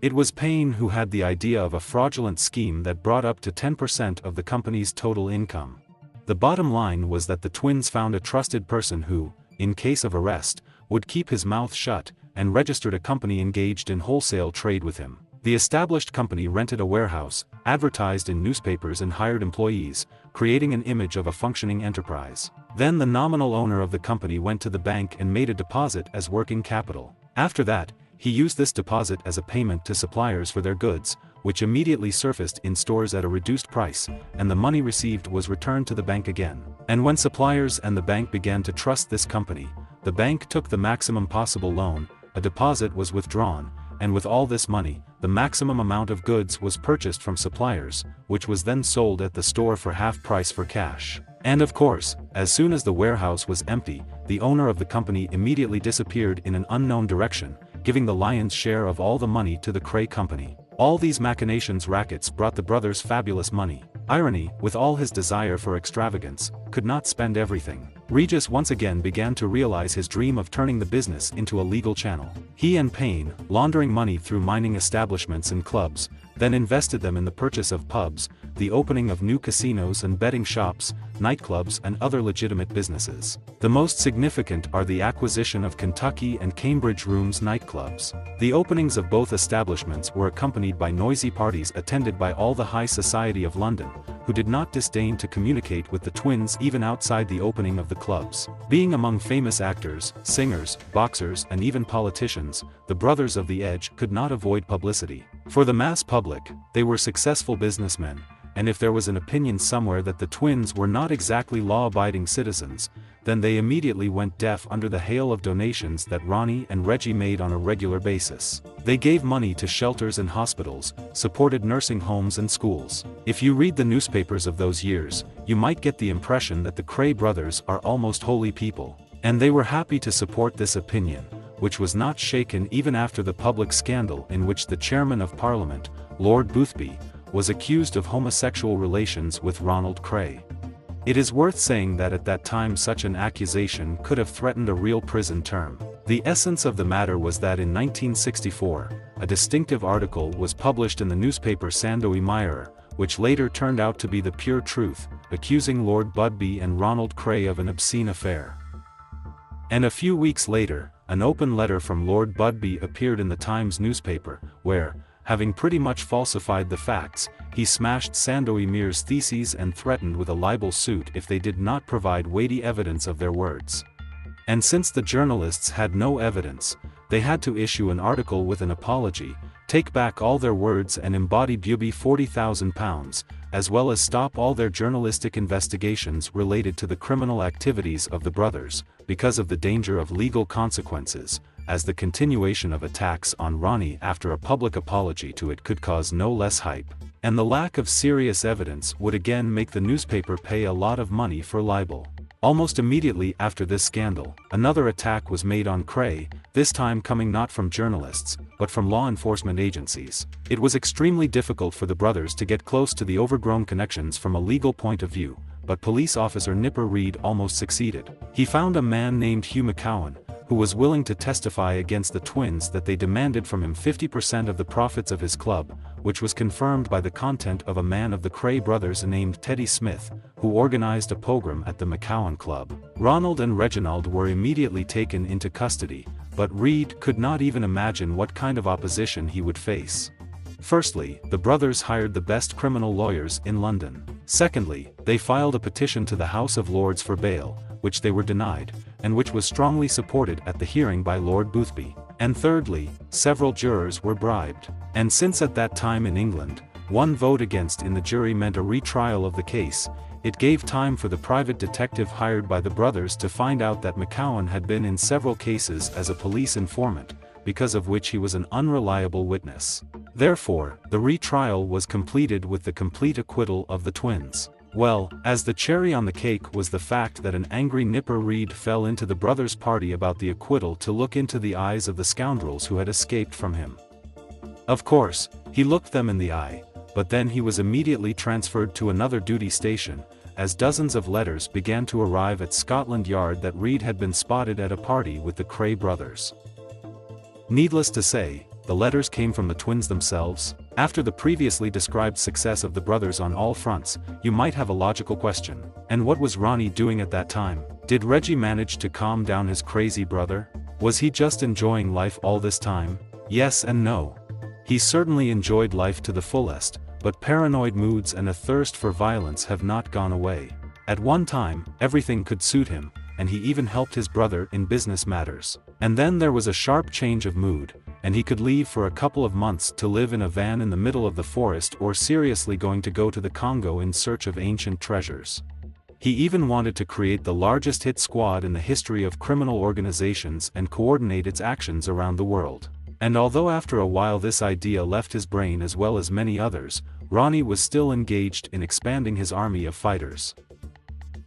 It was Payne who had the idea of a fraudulent scheme that brought up to 10% of the company's total income. The bottom line was that the twins found a trusted person who, in case of arrest, would keep his mouth shut, and registered a company engaged in wholesale trade with him. The established company rented a warehouse, advertised in newspapers and hired employees, creating an image of a functioning enterprise. Then the nominal owner of the company went to the bank and made a deposit as working capital. After that, he used this deposit as a payment to suppliers for their goods, which immediately surfaced in stores at a reduced price, and the money received was returned to the bank again. And when suppliers and the bank began to trust this company, the bank took the maximum possible loan, a deposit was withdrawn, and with all this money, the maximum amount of goods was purchased from suppliers, which was then sold at the store for half price for cash. And of course, as soon as the warehouse was empty, the owner of the company immediately disappeared in an unknown direction, giving the lion's share of all the money to the Cray Company. All these machinations rackets brought the brothers fabulous money. Irony, with all his desire for extravagance, could not spend everything. Regis once again began to realize his dream of turning the business into a legal channel. He and Payne, laundering money through mining establishments and clubs, then invested them in the purchase of pubs, the opening of new casinos and betting shops, nightclubs and other legitimate businesses. The most significant are the acquisition of Kentucky and Cambridge Rooms nightclubs. The openings of both establishments were accompanied by noisy parties attended by all the high society of London, who did not disdain to communicate with the twins even outside the opening of the clubs. Being among famous actors, singers, boxers and even politicians, the brothers of the Edge could not avoid publicity. For the mass public, they were successful businessmen, and if there was an opinion somewhere that the twins were not exactly law-abiding citizens, then they immediately went deaf under the hail of donations that Ronnie and Reggie made on a regular basis. They gave money to shelters and hospitals, supported nursing homes and schools. If you read the newspapers of those years, you might get the impression that the Cray brothers are almost holy people. And they were happy to support this opinion, which was not shaken even after the public scandal in which the Chairman of Parliament, Lord Boothby, was accused of homosexual relations with Ronald Cray. It is worth saying that at that time such an accusation could have threatened a real prison term. The essence of the matter was that in 1964, a distinctive article was published in the newspaper Sandoy Mirror, which later turned out to be the pure truth, accusing Lord Budby and Ronald Cray of an obscene affair. And a few weeks later, an open letter from Lord Budby appeared in the Times newspaper, where, having pretty much falsified the facts, he smashed Sandoy Mirror's theses and threatened with a libel suit if they did not provide weighty evidence of their words. And since the journalists had no evidence, they had to issue an article with an apology, take back all their words and embody Bubby £40,000, as well as stop all their journalistic investigations related to the criminal activities of the brothers, because of the danger of legal consequences, as the continuation of attacks on Ronnie after a public apology to it could cause no less hype, and the lack of serious evidence would again make the newspaper pay a lot of money for libel. Almost immediately after this scandal, another attack was made on Cray, this time coming not from journalists, but from law enforcement agencies. It was extremely difficult for the brothers to get close to the overgrown connections from a legal point of view, but police officer Nipper Reid almost succeeded. He found a man named Hugh McCowan, who was willing to testify against the twins that they demanded from him 50% of the profits of his club, which was confirmed by the content of a man of the Cray brothers named Teddy Smith, who organized a pogrom at the McCowan Club. Ronald and Reginald were immediately taken into custody, but Reid could not even imagine what kind of opposition he would face. Firstly, the brothers hired the best criminal lawyers in London. Secondly, they filed a petition to the House of Lords for bail, which they were denied, and which was strongly supported at the hearing by Lord Boothby. And thirdly, several jurors were bribed. And since at that time in England, one vote against in the jury meant a retrial of the case, it gave time for the private detective hired by the brothers to find out that McCowan had been in several cases as a police informant, because of which he was an unreliable witness. Therefore, the retrial was completed with the complete acquittal of the twins. Well, as the cherry on the cake was the fact that an angry Nipper Reid fell into the brothers' party about the acquittal to look into the eyes of the scoundrels who had escaped from him. Of course, he looked them in the eye, but then he was immediately transferred to another duty station, as dozens of letters began to arrive at Scotland Yard that Reid had been spotted at a party with the Cray brothers. Needless to say, the letters came from the twins themselves? After the previously described success of the brothers on all fronts, you might have a logical question. And what was Ronnie doing at that time? Did Reggie manage to calm down his crazy brother? Was he just enjoying life all this time? Yes and no. He certainly enjoyed life to the fullest, but paranoid moods and a thirst for violence have not gone away. At one time, everything could suit him, and he even helped his brother in business matters. And then there was a sharp change of mood, and he could leave for a couple of months to live in a van in the middle of the forest, or seriously going to go to the Congo in search of ancient treasures. He even wanted to create the largest hit squad in the history of criminal organizations and coordinate its actions around the world. And although after a while this idea left his brain as well as many others, Ronnie was still engaged in expanding his army of fighters.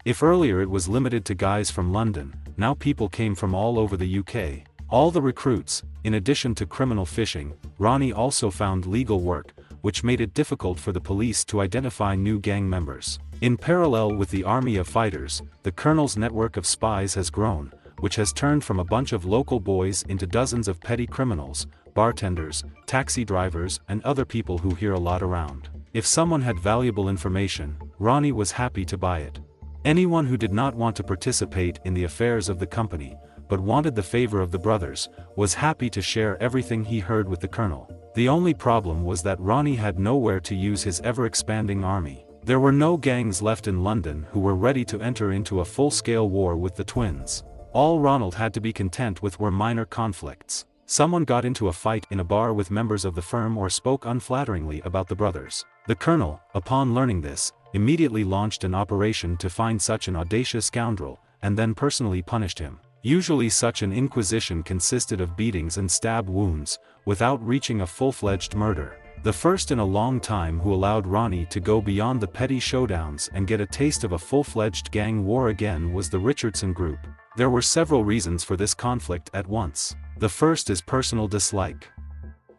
If earlier it was limited to guys from London, now people came from all over the UK. All the recruits, in addition to criminal fishing, Ronnie also found legal work, which made it difficult for the police to identify new gang members. In parallel with the army of fighters, the Colonel's network of spies has grown, which has turned from a bunch of local boys into dozens of petty criminals, bartenders, taxi drivers, and other people who hear a lot around. If someone had valuable information, Ronnie was happy to buy it. Anyone who did not want to participate in the affairs of the company, but wanted the favor of the brothers, was happy to share everything he heard with the Colonel. The only problem was that Ronnie had nowhere to use his ever-expanding army. There were no gangs left in London who were ready to enter into a full-scale war with the twins. All Ronald had to be content with were minor conflicts. Someone got into a fight in a bar with members of the firm or spoke unflatteringly about the brothers. The Colonel, upon learning this, immediately launched an operation to find such an audacious scoundrel, and then personally punished him. Usually such an inquisition consisted of beatings and stab wounds, without reaching a full-fledged murder. The first in a long time who allowed Ronnie to go beyond the petty showdowns and get a taste of a full-fledged gang war again was the Richardson Group. There were several reasons for this conflict at once. The first is personal dislike.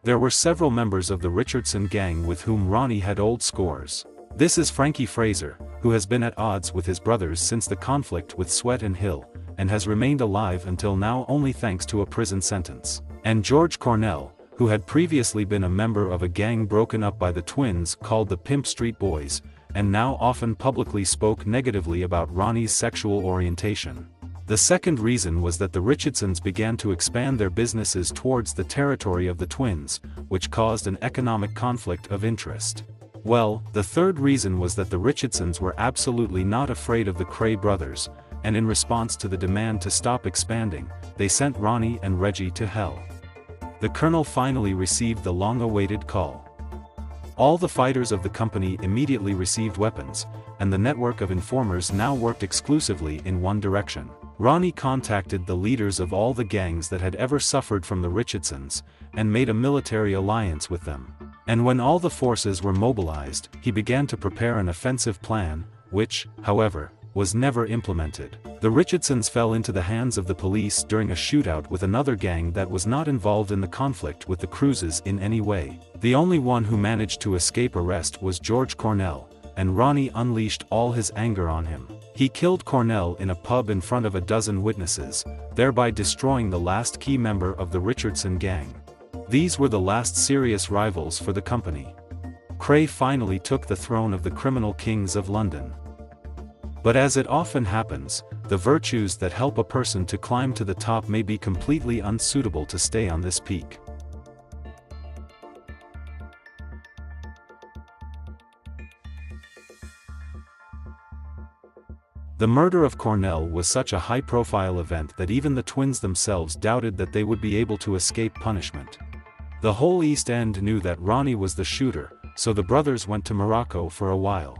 There were several members of the Richardson gang with whom Ronnie had old scores. This is Frankie Fraser, who has been at odds with his brothers since the conflict with Sweat and Hill, and has remained alive until now only thanks to a prison sentence. And George Cornell, who had previously been a member of a gang broken up by the twins called the Pimp Street Boys, and now often publicly spoke negatively about Ronnie's sexual orientation. The second reason was that the Richardsons began to expand their businesses towards the territory of the twins, which caused an economic conflict of interest. Well, the third reason was that the Richardsons were absolutely not afraid of the Cray brothers, and in response to the demand to stop expanding, they sent Ronnie and Reggie to hell. The Colonel finally received the long-awaited call. All the fighters of the company immediately received weapons, and the network of informers now worked exclusively in one direction. Ronnie contacted the leaders of all the gangs that had ever suffered from the Richardsons, and made a military alliance with them. And when all the forces were mobilized, he began to prepare an offensive plan, which, however, was never implemented. The Richardsons fell into the hands of the police during a shootout with another gang that was not involved in the conflict with the Cruises in any way. The only one who managed to escape arrest was George Cornell, and Ronnie unleashed all his anger on him. He killed Cornell in a pub in front of a dozen witnesses, thereby destroying the last key member of the Richardson gang. These were the last serious rivals for the company. Cray finally took the throne of the criminal kings of London. But as it often happens, the virtues that help a person to climb to the top may be completely unsuitable to stay on this peak. The murder of Cornell was such a high-profile event that even the twins themselves doubted that they would be able to escape punishment. The whole East End knew that Ronnie was the shooter, so the brothers went to Morocco for a while.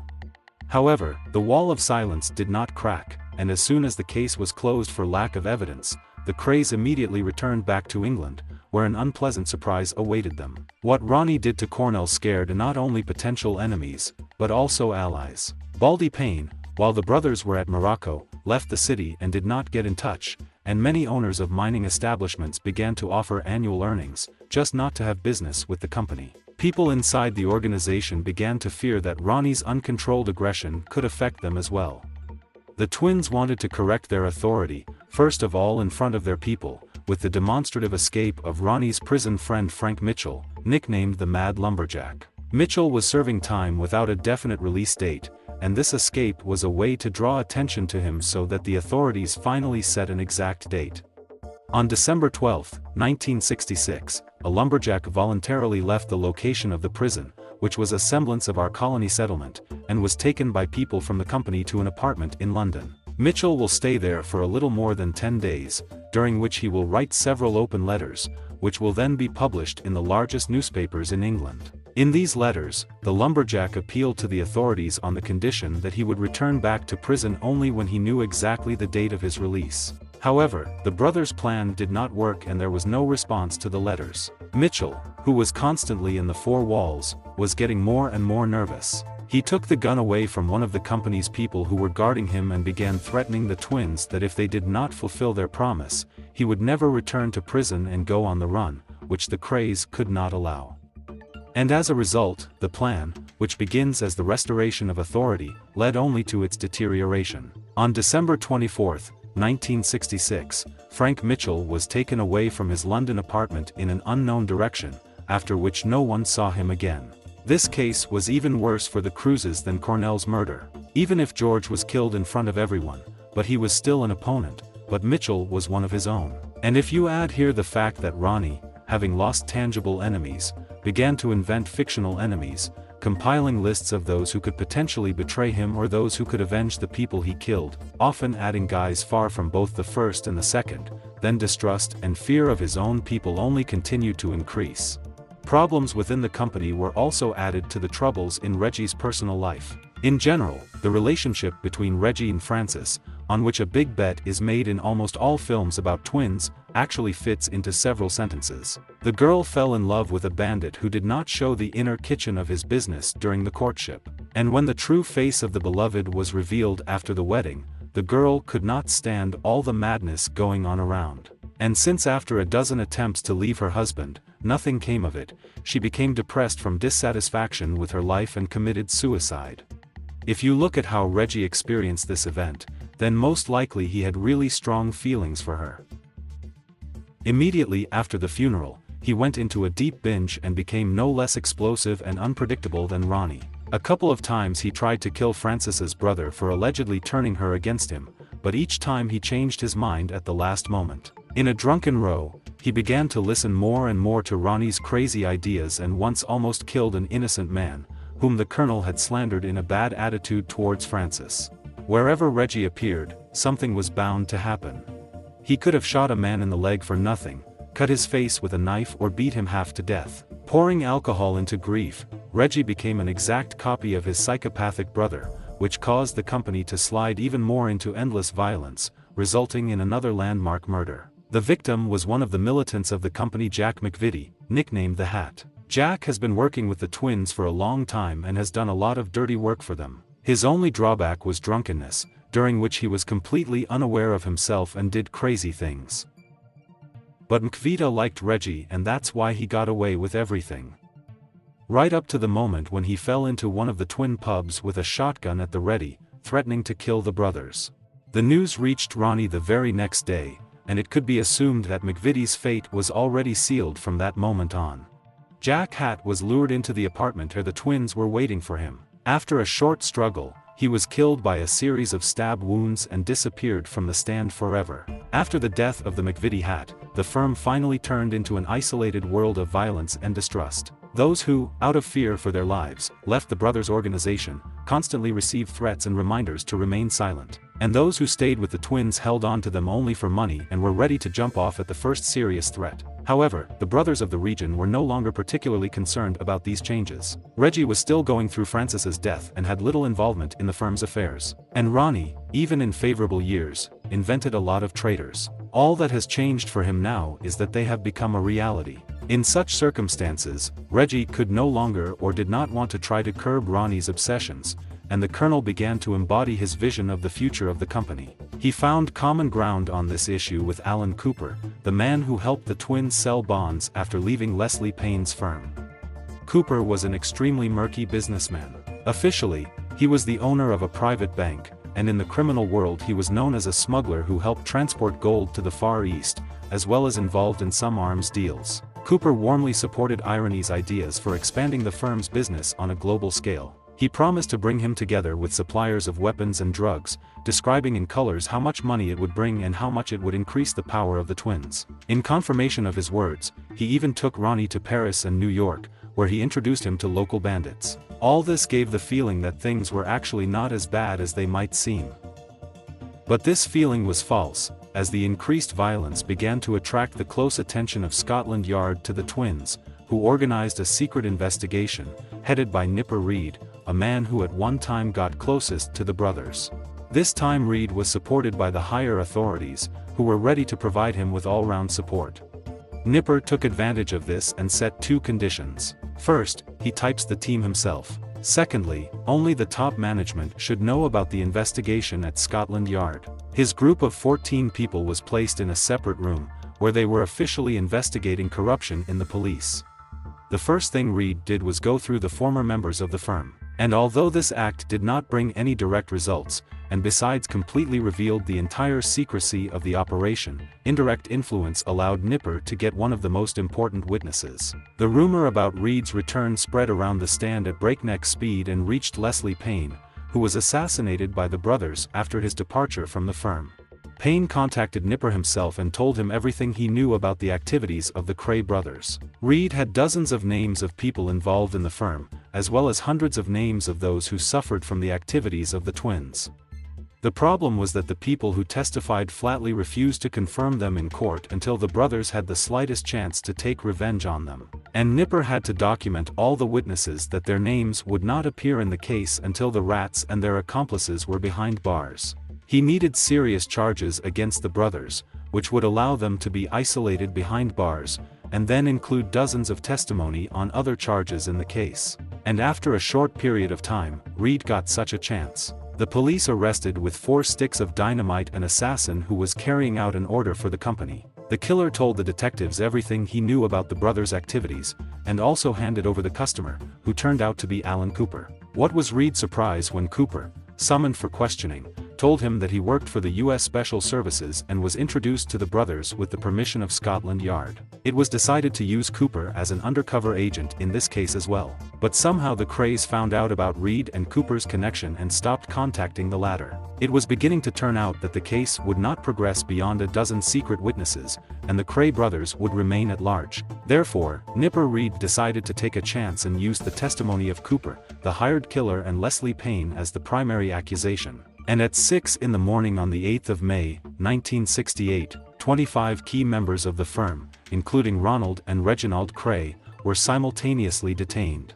However, the wall of silence did not crack, and as soon as the case was closed for lack of evidence, the Crays immediately returned back to England, where an unpleasant surprise awaited them. What Ronnie did to Cornell scared not only potential enemies, but also allies. Baldy Payne, while the brothers were at Morocco, left the city and did not get in touch, and many owners of mining establishments began to offer annual earnings, just not to have business with the company. People inside the organization began to fear that Ronnie's uncontrolled aggression could affect them as well. The twins wanted to correct their authority, first of all in front of their people, with the demonstrative escape of Ronnie's prison friend Frank Mitchell, nicknamed the Mad Lumberjack. Mitchell was serving time without a definite release date, and this escape was a way to draw attention to him so that the authorities finally set an exact date. On December 12, 1966, a lumberjack voluntarily left the location of the prison, which was a semblance of our colony settlement, and was taken by people from the company to an apartment in London. Mitchell will stay there for a little more than 10 days, during which he will write several open letters, which will then be published in the largest newspapers in England. In these letters, the lumberjack appealed to the authorities on the condition that he would return back to prison only when he knew exactly the date of his release. However, the brothers' plan did not work and there was no response to the letters. Mitchell, who was constantly in the four walls, was getting more and more nervous. He took the gun away from one of the company's people who were guarding him and began threatening the twins that if they did not fulfill their promise, he would never return to prison and go on the run, which the Krays could not allow. And as a result, the plan, which begins as the restoration of authority, led only to its deterioration. On December 24, 1966, Frank Mitchell was taken away from his London apartment in an unknown direction, after which no one saw him again. This case was even worse for the Cruises than Cornell's murder. Even if George was killed in front of everyone, but he was still an opponent, but Mitchell was one of his own. And if you add here the fact that Ronnie, having lost tangible enemies, began to invent fictional enemies, compiling lists of those who could potentially betray him or those who could avenge the people he killed, often adding guys far from both the first and the second, then distrust and fear of his own people only continued to increase. Problems within the company were also added to the troubles in Reggie's personal life. In general, the relationship between Reggie and Frances, on which a big bet is made in almost all films about twins, actually fits into several sentences. The girl fell in love with a bandit who did not show the inner kitchen of his business during the courtship. And when the true face of the beloved was revealed after the wedding, the girl could not stand all the madness going on around. And since after a dozen attempts to leave her husband, nothing came of it, she became depressed from dissatisfaction with her life and committed suicide. If you look at how Reggie experienced this event, then most likely he had really strong feelings for her. Immediately after the funeral, he went into a deep binge and became no less explosive and unpredictable than Ronnie. A couple of times he tried to kill Frances's brother for allegedly turning her against him, but each time he changed his mind at the last moment. In a drunken row, he began to listen more and more to Ronnie's crazy ideas and once almost killed an innocent man, whom the colonel had slandered in a bad attitude towards Frances. Wherever Reggie appeared, something was bound to happen. He could have shot a man in the leg for nothing, cut his face with a knife or beat him half to death. Pouring alcohol into grief, Reggie became an exact copy of his psychopathic brother, which caused the company to slide even more into endless violence, resulting in another landmark murder. The victim was one of the militants of the company, Jack McVitie, nicknamed the Hat. Jack has been working with the twins for a long time and has done a lot of dirty work for them. His only drawback was drunkenness, during which he was completely unaware of himself and did crazy things. But McVitie liked Reggie and that's why he got away with everything. Right up to the moment when he fell into one of the twin pubs with a shotgun at the ready, threatening to kill the brothers. The news reached Ronnie the very next day, and it could be assumed that McVitie's fate was already sealed from that moment on. Jack Hat was lured into the apartment where the twins were waiting for him. After a short struggle, he was killed by a series of stab wounds and disappeared from the stand forever. After the death of the McVitie Hat, the firm finally turned into an isolated world of violence and distrust. Those who, out of fear for their lives, left the brothers' organization, constantly received threats and reminders to remain silent. And those who stayed with the twins held on to them only for money and were ready to jump off at the first serious threat. However, the brothers of the region were no longer particularly concerned about these changes. Reggie was still going through Frances's death and had little involvement in the firm's affairs. And Ronnie, even in favorable years, invented a lot of traitors. All that has changed for him now is that they have become a reality. In such circumstances, Reggie could no longer or did not want to try to curb Ronnie's obsessions, and the colonel began to embody his vision of the future of the company. He found common ground on this issue with Alan Cooper, the man who helped the twins sell bonds after leaving Leslie Payne's firm. Cooper was an extremely murky businessman. Officially, he was the owner of a private bank, and in the criminal world he was known as a smuggler who helped transport gold to the Far East, as well as involved in some arms deals. Cooper warmly supported Irony's ideas for expanding the firm's business on a global scale. He promised to bring him together with suppliers of weapons and drugs, describing in colors how much money it would bring and how much it would increase the power of the twins. In confirmation of his words, he even took Ronnie to Paris and New York, where he introduced him to local bandits. All this gave the feeling that things were actually not as bad as they might seem. But this feeling was false, as the increased violence began to attract the close attention of Scotland Yard to the twins, who organized a secret investigation, headed by Nipper Read, a man who at one time got closest to the brothers. This time Read was supported by the higher authorities, who were ready to provide him with all-round support. Nipper took advantage of this and set two conditions. First, he types the team himself. Secondly, only the top management should know about the investigation at Scotland Yard. His group of 14 people was placed in a separate room, where they were officially investigating corruption in the police. The first thing Read did was go through the former members of the firm. And although this act did not bring any direct results, and besides completely revealed the entire secrecy of the operation, indirect influence allowed Nipper to get one of the most important witnesses. The rumor about Read's return spread around the stand at breakneck speed and reached Leslie Payne, who was assassinated by the brothers after his departure from the firm. Payne contacted Nipper himself and told him everything he knew about the activities of the Cray brothers. Read had dozens of names of people involved in the firm, as well as hundreds of names of those who suffered from the activities of the twins. The problem was that the people who testified flatly refused to confirm them in court until the brothers had the slightest chance to take revenge on them. And Nipper had to document all the witnesses that their names would not appear in the case until the rats and their accomplices were behind bars. He needed serious charges against the brothers, which would allow them to be isolated behind bars, and then include dozens of testimony on other charges in the case. And after a short period of time, Read got such a chance. The police arrested with 4 sticks of dynamite an assassin who was carrying out an order for the company. The killer told the detectives everything he knew about the brothers' activities, and also handed over the customer, who turned out to be Alan Cooper. What was Read's surprise when Cooper, summoned for questioning, told him that he worked for the U.S. Special Services and was introduced to the brothers with the permission of Scotland Yard. It was decided to use Cooper as an undercover agent in this case as well. But somehow the Crays found out about Read and Cooper's connection and stopped contacting the latter. It was beginning to turn out that the case would not progress beyond a dozen secret witnesses, and the Cray brothers would remain at large. Therefore, Nipper Read decided to take a chance and use the testimony of Cooper, the hired killer, and Leslie Payne as the primary accusation. And at 6 in the morning on the 8th of May, 1968, 25 key members of the firm, including Ronald and Reginald Cray, were simultaneously detained.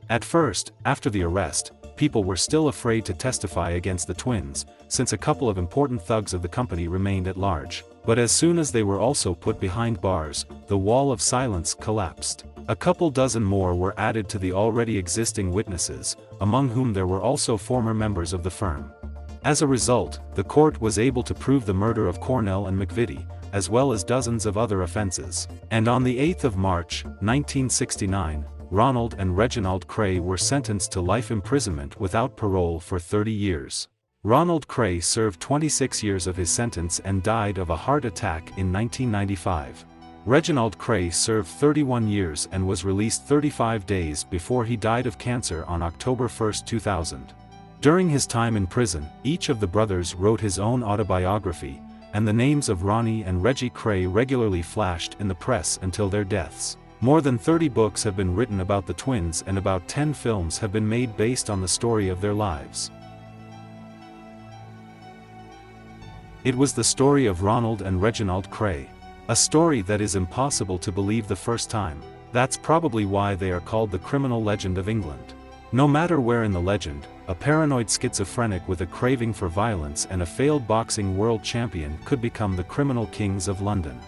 At first, after the arrest, people were still afraid to testify against the twins, since a couple of important thugs of the company remained at large. But as soon as they were also put behind bars, the wall of silence collapsed. A couple dozen more were added to the already existing witnesses, among whom there were also former members of the firm. As a result, the court was able to prove the murder of Cornell and McVitie, as well as dozens of other offenses. And on the 8th of March, 1969, Ronald and Reginald Cray were sentenced to life imprisonment without parole for 30 years. Ronald Cray served 26 years of his sentence and died of a heart attack in 1995. Reginald Cray served 31 years and was released 35 days before he died of cancer on October 1, 2000. During his time in prison, each of the brothers wrote his own autobiography, and the names of Ronnie and Reggie Cray regularly flashed in the press until their deaths. More than 30 books have been written about the twins and about 10 films have been made based on the story of their lives. It was the story of Ronald and Reginald Cray. A story that is impossible to believe the first time. That's probably why they are called the criminal legend of England. No matter where in the legend, a paranoid schizophrenic with a craving for violence and a failed boxing world champion could become the criminal kings of London.